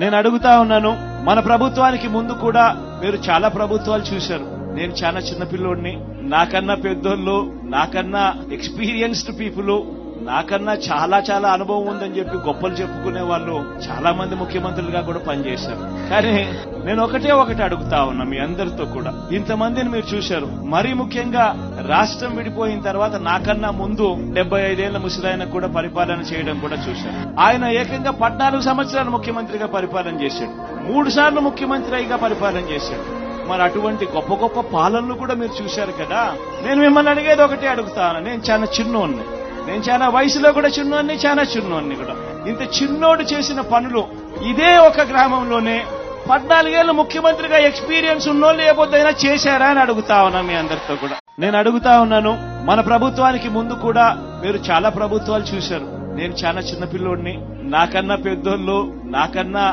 నేను అడుగుతా ఉన్నాను, మన ప్రభుత్వానికి ముందు కూడా మీరు చాలా ప్రభుత్వాలు చూశారు. నేను చాలా చిన్నపిల్లోడిని, నాకన్నా పెద్దోళ్ళు, నాకన్నా ఎక్స్పీరియన్స్డ్ పీపుల్, నాకన్నా చాలా చాలా అనుభవం ఉందని చెప్పి గొప్పలు చెప్పుకునే వాళ్ళు చాలా మంది ముఖ్యమంత్రులుగా కూడా పనిచేశారు. కానీ నేను ఒకటి అడుగుతా ఉన్నా మీ అందరితో కూడా, ఇంతమందిని మీరు చూశారు. మరీ ముఖ్యంగా రాష్ట్రం విడిపోయిన తర్వాత నాకన్నా ముందు 75 ఏళ్ల ముసలాయన కూడా పరిపాలన చేయడం కూడా చూశారు. ఆయన ఏకంగా 14 సంవత్సరాలు ముఖ్యమంత్రిగా పరిపాలన చేశాడు, 3 సార్లు ముఖ్యమంత్రిగా పరిపాలన చేశాడు. మరి అటువంటి గొప్ప గొప్ప పాలనలు కూడా మీరు చూశారు కదా. నేను మిమ్మల్ని అడిగేది ఒకటే అడుగుతాను, నేను చాలా చిన్నోడిని, నేను చాలా వయసులో కూడా చిన్నోడిని, చాలా చిన్నోడిని కూడా. ఇంత చిన్నోడు చేసిన పనులు ఇదే ఒక గ్రామంలోనే 14 ఏళ్లు ముఖ్యమంత్రిగా ఎక్స్పీరియన్స్ ఉన్నోళ్ళు ఏబొద్దైనా చేశారా అని అడుగుతా ఉన్నా మీ అందరితో కూడా. నేను అడుగుతా ఉన్నాను, మన ప్రభుత్వానికి ముందు కూడా మీరు చాలా ప్రభుత్వాలు చూశారు. నేను చాలా చిన్నపిల్లోడిని, నాకన్నా పెద్దోళ్ళు, నాకన్నా